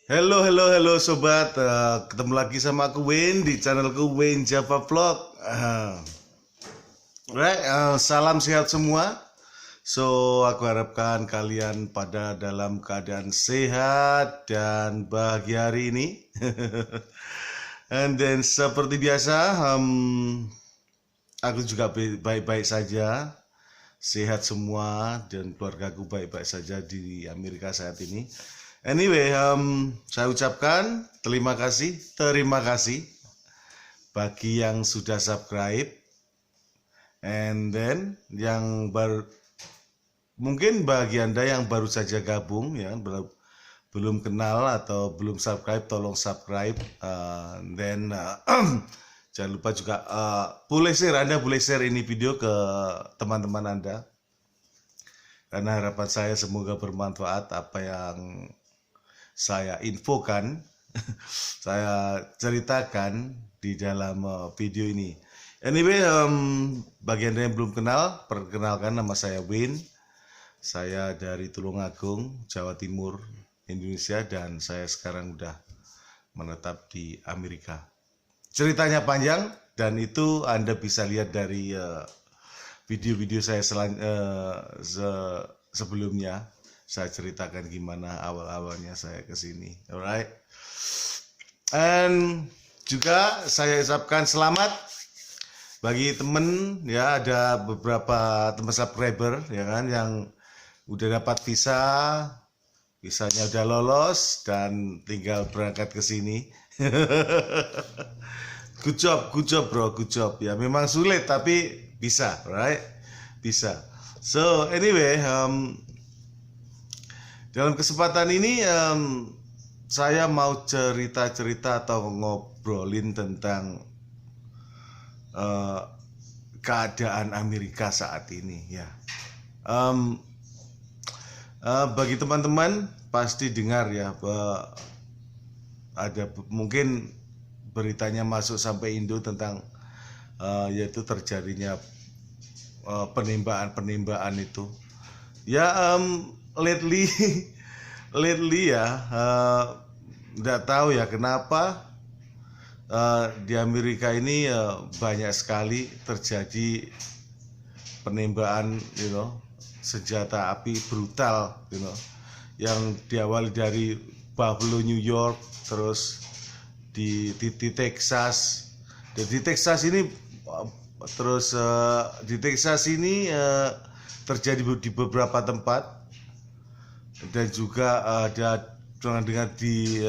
Halo sobat. Ketemu lagi sama aku Wayne di channelku Wayne Java Vlog. Salam sehat semua. Aku harapkan kalian pada dalam keadaan sehat dan bahagia hari ini. And then seperti biasa, aku juga baik-baik saja, sehat semua, dan keluargaku baik-baik saja di Amerika saat ini. Anyway, saya ucapkan terima kasih bagi yang sudah subscribe, and then yang baru, mungkin bagi Anda yang baru saja gabung ya, belum kenal atau belum subscribe, tolong subscribe. Jangan lupa juga Anda boleh share ini video ke teman-teman Anda, karena harapan saya semoga bermanfaat apa yang saya infokan, saya ceritakan di dalam video ini. Anyway, bagi Anda yang belum kenal, perkenalkan, nama saya Wayne. Saya dari Tulungagung, Jawa Timur, Indonesia, dan saya sekarang udah menetap di Amerika. Ceritanya panjang, dan itu Anda bisa lihat dari video-video saya sebelumnya. Saya ceritakan gimana awal-awalnya saya kesini. Alright. And juga saya ucapkan selamat bagi temen ya, ada beberapa teman subscriber ya kan yang udah dapat visanya udah lolos dan tinggal berangkat ke sini. Good job bro, good job ya. Memang sulit tapi bisa, right? Bisa. So anyway, dalam kesempatan ini saya mau cerita-cerita atau ngobrolin tentang keadaan Amerika saat ini ya. Bagi teman-teman pasti dengar ya, ada mungkin beritanya masuk sampai Indo tentang yaitu terjadinya penembaan itu ya. Lately ya, nggak tahu ya kenapa di Amerika ini banyak sekali terjadi penembaan, senjata api brutal, yang diawali dari Buffalo, New York, terus di Texas. Dan di Texas ini terjadi di beberapa tempat. Dan juga ada dengan di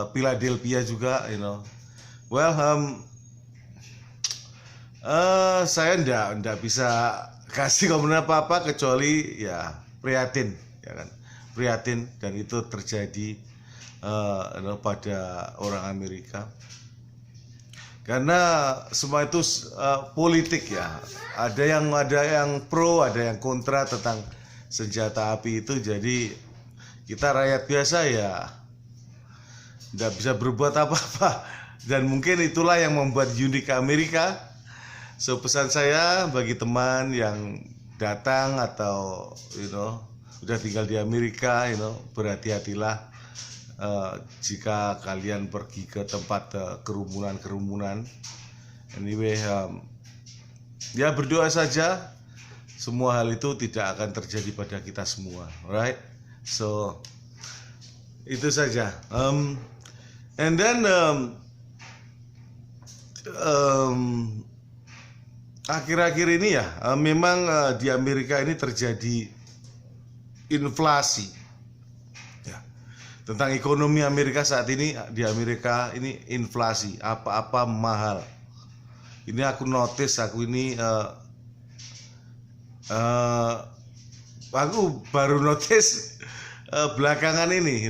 Philadelphia juga, saya ndak bisa kasih komentar apa-apa kecuali ya prihatin, ya kan, prihatin, dan itu terjadi pada orang Amerika, karena semua itu politik ya. Ada yang pro, ada yang kontra tentang senjata api itu. Jadi kita rakyat biasa ya nggak bisa berbuat apa-apa, dan mungkin itulah yang membuat unik Amerika. So pesan saya bagi teman yang datang atau udah tinggal di Amerika, berhati-hatilah jika kalian pergi ke tempat kerumunan. Anyway, ya berdoa saja semua hal itu tidak akan terjadi pada kita semua, right? So itu saja. And then akhir-akhir ini ya, memang di Amerika ini terjadi inflasi. Ya. Tentang ekonomi Amerika saat ini, di Amerika ini inflasi, apa-apa mahal. Ini aku notice, aku baru notice belakangan ini,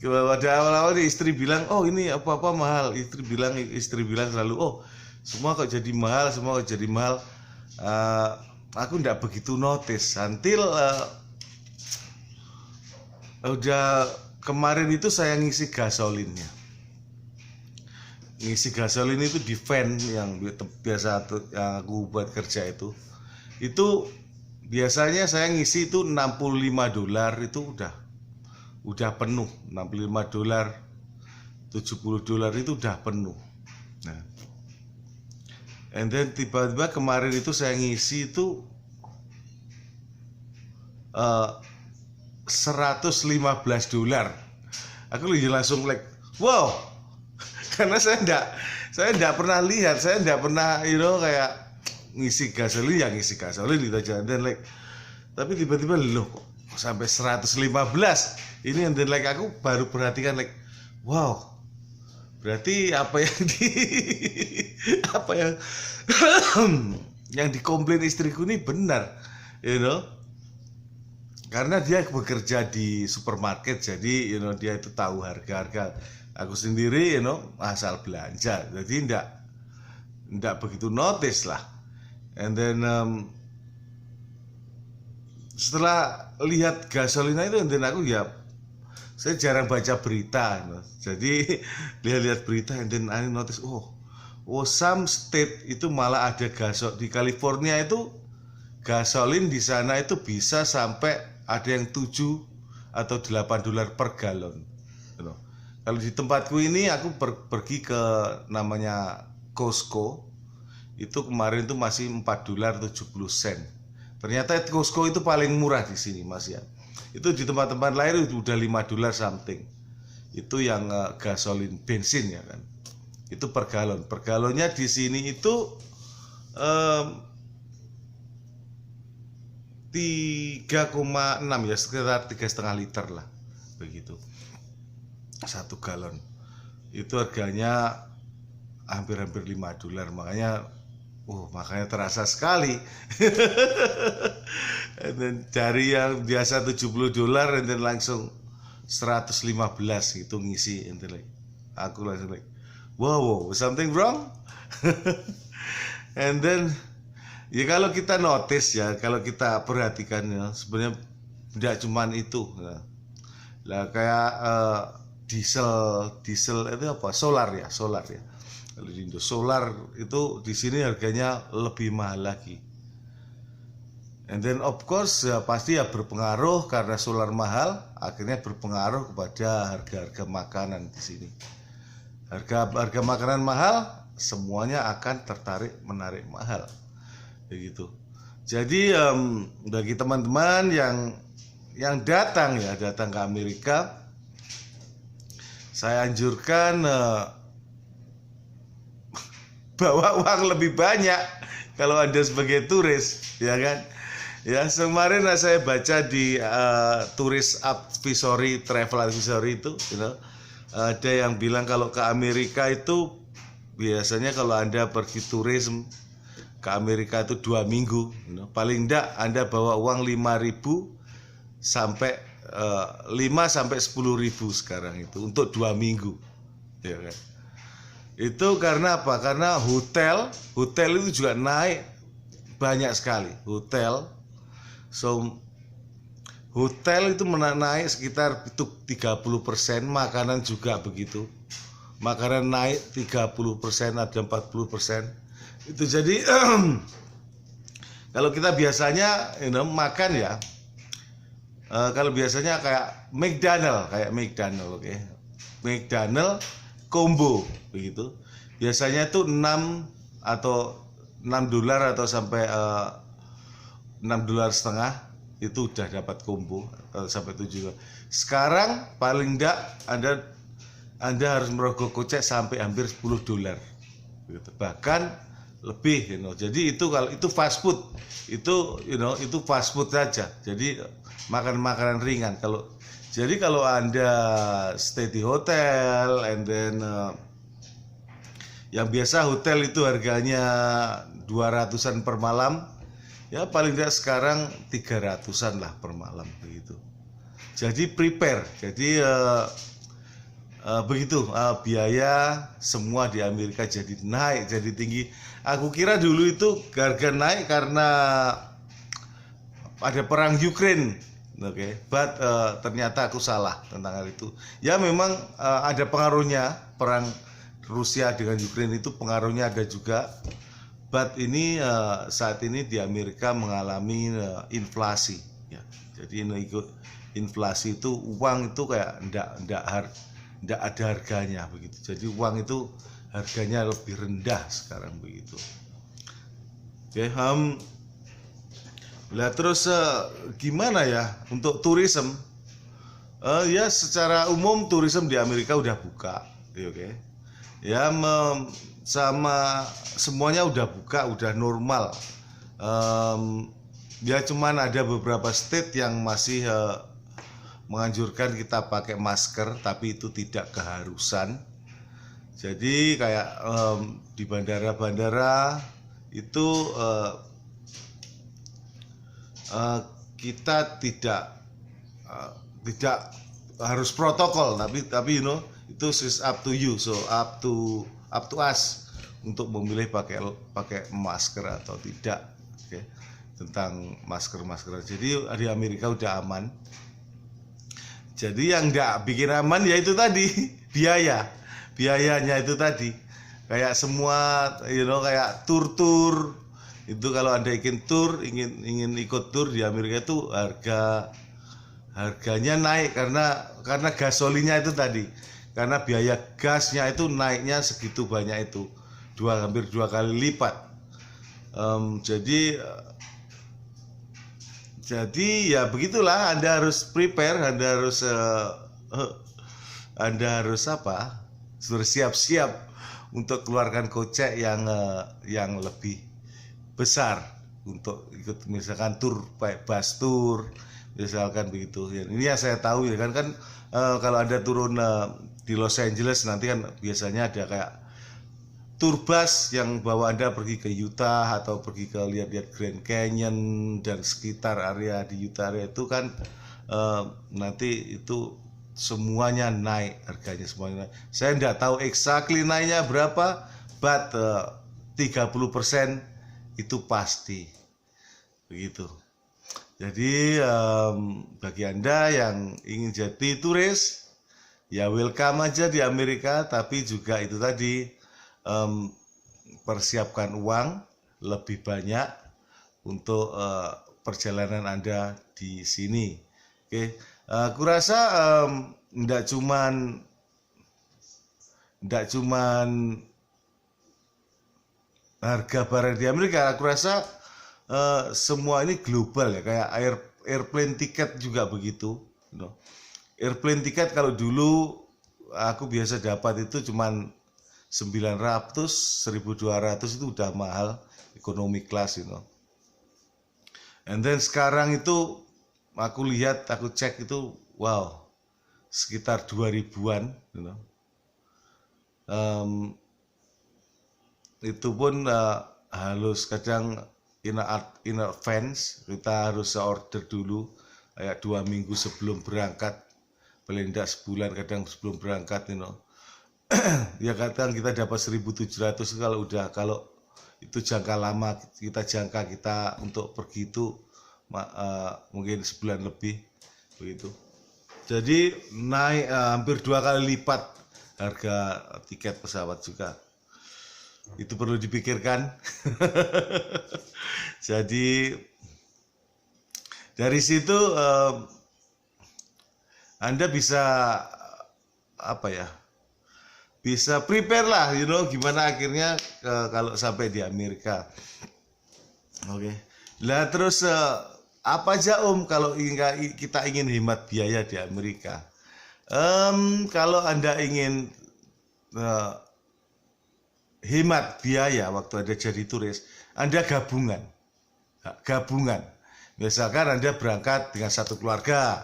pada awal-awal istri bilang, oh ini apa-apa mahal. Istri bilang selalu, oh semua kok jadi mahal. Aku ndak begitu notice until udah kemarin itu saya ngisi gasolinnya. Ngisi gasolin itu di van yang biasa yang aku buat kerja itu biasanya saya ngisi itu $65 itu udah penuh. $65, $70 itu udah penuh. Nah, and then tiba-tiba kemarin itu saya ngisi itu $115. Aku langsung like, wow. Karena saya enggak pernah lihat, saya enggak pernah kayak ngisi gasolin gitu aja. Dan like, tapi tiba-tiba loh kok sampai 115 ini. And then like aku baru perhatikan like, wow, berarti apa yang yang dikomplain istriku ini benar, karena dia bekerja di supermarket, jadi dia itu tahu harga-harga. Aku sendiri asal belanja, jadi enggak begitu notice lah. And then setelah lihat gasolina itu, and then aku saya jarang baca berita, jadi lihat berita, and then I notice, some state itu malah ada di California itu gasolin di sana itu bisa sampai ada yang $7 atau $8 per galon. Kalau di tempatku ini, aku pergi ke namanya Costco, itu kemarin itu masih $4.70. Ternyata Costco itu paling murah di sini, Mas ya. Itu di tempat-tempat lain itu udah $5 something. Itu yang gasolin bensin ya kan. Itu per galon. Per galonnya di sini itu 3,6 ya, sekitar 3,5 liter lah, begitu. 1 galon. Itu harganya hampir-hampir $5. Makanya terasa sekali. Dan dari yang biasa $70, and then langsung 115 gitu ngisi, and then like, aku langsung like, wow, something wrong. And then ya kalau kita notice ya, kalau kita perhatikan ya, sebenarnya tidak cuman itu lah, kayak diesel itu apa, solar ya. Kalau di Indo solar itu di sini harganya lebih mahal lagi. And then of course ya, pasti ya berpengaruh, karena solar mahal akhirnya berpengaruh kepada harga-harga makanan di sini. Harga makanan mahal, semuanya akan menarik mahal, begitu. Jadi bagi teman-teman yang datang ke Amerika, saya anjurkan bawa uang lebih banyak kalau Anda sebagai turis, ya kan? Ya, kemarin saya baca di turis advisory, travel advisory itu, ada yang bilang kalau ke Amerika itu biasanya kalau Anda pergi turisme ke Amerika itu 2 minggu, paling enggak Anda bawa uang 5.000 sampai 10.000 sekarang itu untuk 2 minggu, ya kan? Itu karena apa? Karena hotel itu juga naik banyak sekali. Hotel itu naik sekitar itu 30%, makanan juga begitu. Makanan naik 30%, ada 40%. Itu jadi kalau kita biasanya makan ya, kalau biasanya kayak McDonald, oke. McDonald combo begitu. Biasanya itu $6 atau sampai $6.50 itu udah dapat combo, sampai $7. Sekarang paling enggak Anda harus merogoh kocek sampai hampir $10 gitu. Bahkan lebih, Jadi itu kalau itu fast food, itu fast food saja. Jadi makanan ringan. Jadi kalau Anda stay di hotel, and then yang biasa hotel itu harganya 200-an per malam, ya paling tidak sekarang 300-an lah per malam begitu. Jadi prepare. Jadi begitu biaya semua di Amerika jadi naik, jadi tinggi. Aku kira dulu itu harga naik karena ada perang Ukraine. Oke, but ternyata aku salah tentang hal itu. Ya memang ada pengaruhnya, perang Rusia dengan Ukraine itu pengaruhnya ada juga. But ini saat ini di Amerika mengalami inflasi. Ya, jadi inflasi itu uang itu kayak ndak ada harganya begitu. Jadi uang itu harganya lebih rendah sekarang begitu. Oke, lah terus gimana ya untuk tourism? Ya secara umum tourism di Amerika udah buka, oke. Ya sama semuanya udah buka, udah normal. Ya cuman ada beberapa state yang masih menganjurkan kita pakai masker, tapi itu tidak keharusan. Jadi kayak di bandara-bandara itu kita tidak harus protokol, tapi itu is up to you, so up to us untuk memilih pakai masker atau tidak. Oke. Tentang masker. Jadi di Amerika udah aman. Jadi yang nggak bikin aman ya itu tadi biayanya itu tadi. Kayak semua kayak tur itu, kalau Anda ingin ikut tur di Amerika itu harganya naik karena gasolinnya itu tadi, karena biaya gasnya itu naiknya segitu banyak itu, hampir 2 kali lipat. Jadi ya begitulah, Anda harus prepare, Anda harus bersiap-siap untuk keluarkan kocek yang lebih besar untuk ikut misalkan tur, bus tour misalkan begitu. Ini yang saya tahu ya kan kalau Anda turun di Los Angeles nanti kan biasanya ada kayak tur bus yang bawa Anda pergi ke Utah atau pergi ke lihat-lihat Grand Canyon dan sekitar area di Utah area itu kan nanti itu semuanya naik harganya, semuanya naik. Saya tidak tahu exactly naiknya berapa, but 30% itu pasti begitu. Jadi bagi Anda yang ingin jadi turis ya welcome aja di Amerika, tapi juga itu tadi persiapkan uang lebih banyak untuk perjalanan Anda di sini. Oke, aku rasa tidak cuman harga barang di Amerika, aku rasa semua ini global ya, kayak airplane tiket juga begitu. Airplane tiket kalau dulu aku biasa dapat itu cuman 900, 1200 itu udah mahal, economy class and then sekarang itu aku cek itu wow, sekitar 2000-an itu pun halus, kadang in advance kita harus order dulu kayak 2 minggu sebelum berangkat, paling tidak sebulan kadang sebelum berangkat ya kadang kita dapat 1.700 kalau itu jangka lama kita untuk pergi itu mungkin sebulan lebih begitu. Jadi naik hampir 2 kali lipat harga tiket pesawat juga. Itu perlu dipikirkan. Jadi dari situ Anda bisa bisa prepare lah, gimana akhirnya kalau sampai di Amerika. Oke. Lah terus apa aja kalau kita ingin hemat biaya di Amerika? Kalau Anda ingin hemat biaya waktu Anda jadi turis, Anda gabungan. Misalkan Anda berangkat dengan satu keluarga,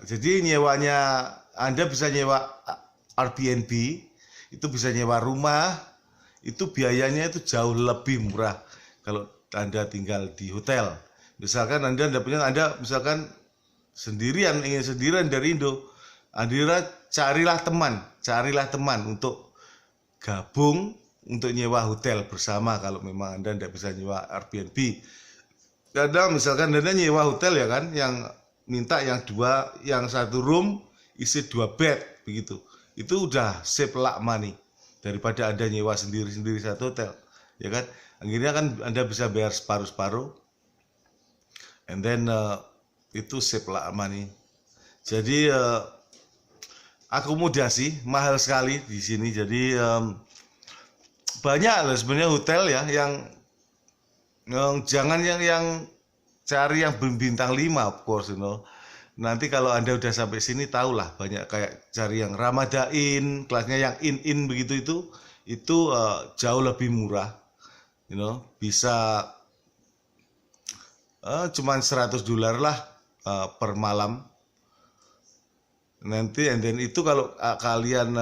jadi nyewanya Anda bisa nyewa Airbnb, itu bisa nyewa rumah, itu biayanya itu jauh lebih murah kalau Anda tinggal di hotel. Misalkan Anda misalkan ingin sendirian dari Indo, Anda carilah teman untuk gabung untuk nyewa hotel bersama kalau memang Anda tidak bisa nyewa Airbnb. Kadang misalkan Anda nyewa hotel ya kan, yang minta yang satu room isi 2 bed begitu. Itu udah save lot money daripada Anda nyewa sendiri satu hotel, ya kan? Akhirnya kan Anda bisa bayar separuh-separuh, and then itu save lot money. Jadi akomodasi mahal sekali di sini. Jadi banyak lah sebenarnya hotel ya yang jangan yang cari yang berbintang 5 of course, Nanti kalau Anda udah sampai sini tahulah banyak kayak cari yang Ramadain, kelasnya yang in begitu itu jauh lebih murah. Bisa cuman $100 lah per malam. Nanti and then itu kalau kalian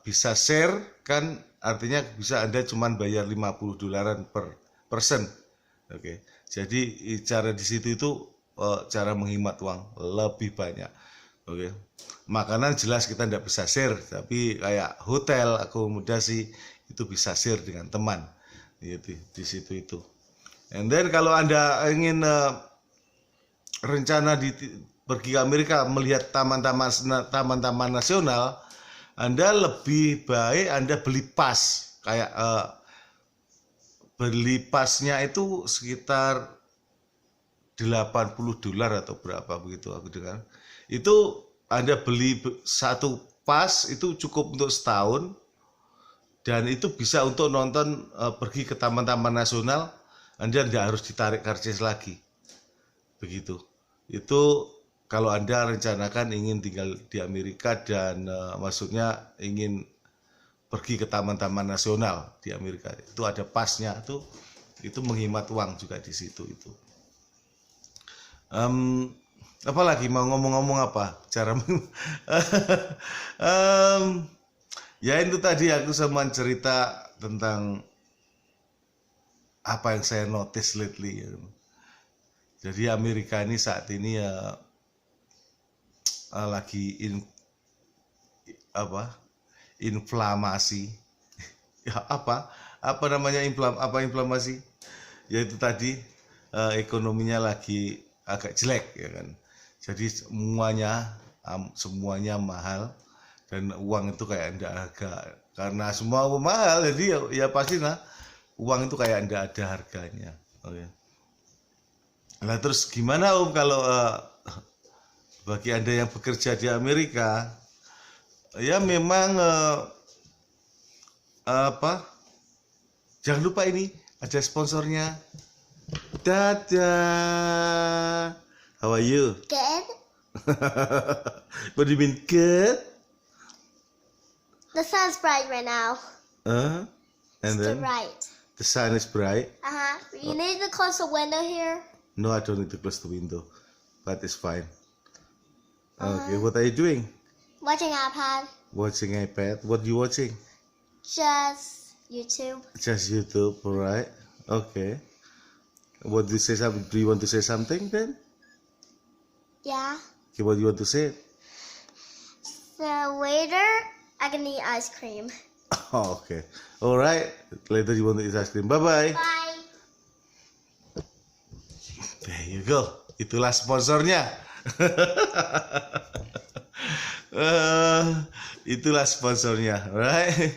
bisa share kan artinya bisa Anda cuman bayar $50 per person. Oke. Jadi cara di situ itu cara menghemat uang lebih banyak. Oke. Makanan jelas kita tidak bisa share, tapi kayak hotel, akomodasi itu bisa share dengan teman. Gitu, di situ itu. And then kalau Anda ingin rencana pergi ke Amerika melihat taman-taman nasional, Anda lebih baik Anda beli pas. Kayak beli pasnya itu sekitar $80 atau berapa begitu aku dengar. Itu Anda beli satu pas itu cukup untuk setahun, dan itu bisa untuk nonton pergi ke taman-taman nasional. Anda tidak harus ditarik karcis lagi. Begitu. Itu kalau Anda rencanakan ingin tinggal di Amerika dan maksudnya ingin pergi ke taman-taman nasional di Amerika, itu ada pasnya itu menghemat uang juga di situ itu. Apalagi mau ngomong-ngomong apa cara ya itu tadi aku sama cerita tentang apa yang saya notice lately. Jadi Amerika ini saat ini lagi inflamasi. Ya apa namanya inflamasi? Yaitu tadi ekonominya lagi agak jelek ya kan. Jadi semuanya mahal dan uang itu kayak enggak harga. Karena semua mahal jadi ya pasti uang itu kayak enggak ada harganya. Oke. Nah terus gimana kalau bagi Anda yang bekerja di Amerika, ya memang jangan lupa ini ada sponsornya. Dadah. How are you? Good. What do you mean good? The sun's bright right now. And It's then right. the sun is bright. You need to close the window here. No, I don't need to close the window, but it's fine. Okay, what are you doing? Watching iPad. Watching iPad. What are you watching? Just YouTube. Just YouTube, alright? Okay. What do you say? Do you want to say something then? Yeah. Okay, what do you want to say? So later, I can eat ice cream. Oh, okay. Alright. Later you want to eat ice cream. Bye-bye. Bye. There you go. Itulah sponsornya. Itulah sponsornya, right?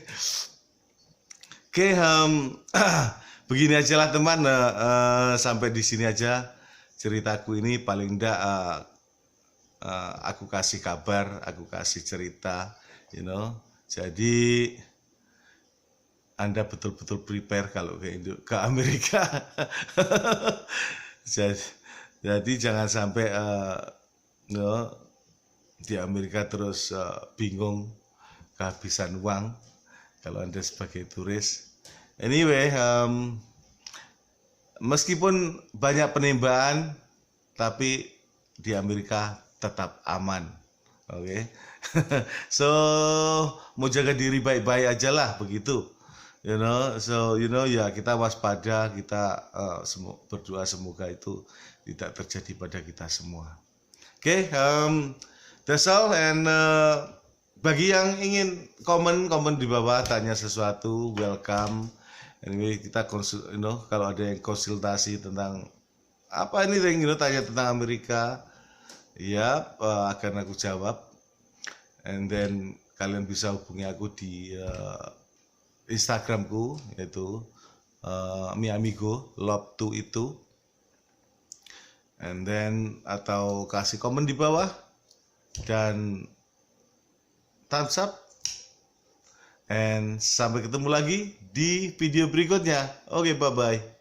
Oke, begini aja lah teman. Sampai di sini aja ceritaku ini. Paling enggak aku kasih kabar, aku kasih cerita, Jadi Anda betul-betul prepare kalau ke Amerika. Jadi jangan sampai di Amerika terus bingung kehabisan uang kalau Anda sebagai turis. Anyway, meskipun banyak penembakan, tapi di Amerika tetap aman. Oke. So mau jaga diri baik-baik aja lah begitu. Ya kita waspada, kita berdoa semoga itu tidak terjadi pada kita semua. Oke, that's all. And bagi yang ingin komen di bawah, tanya sesuatu, welcome. Anyway, kita kalau ada yang konsultasi tentang apa ini, tanya tentang Amerika, ya akan aku jawab. And then kalian bisa hubungi aku di Instagramku, yaitu miamigo love to itu. And then atau kasih komen di bawah, dan thumbs up. And sampai ketemu lagi di video berikutnya. Oke, bye-bye.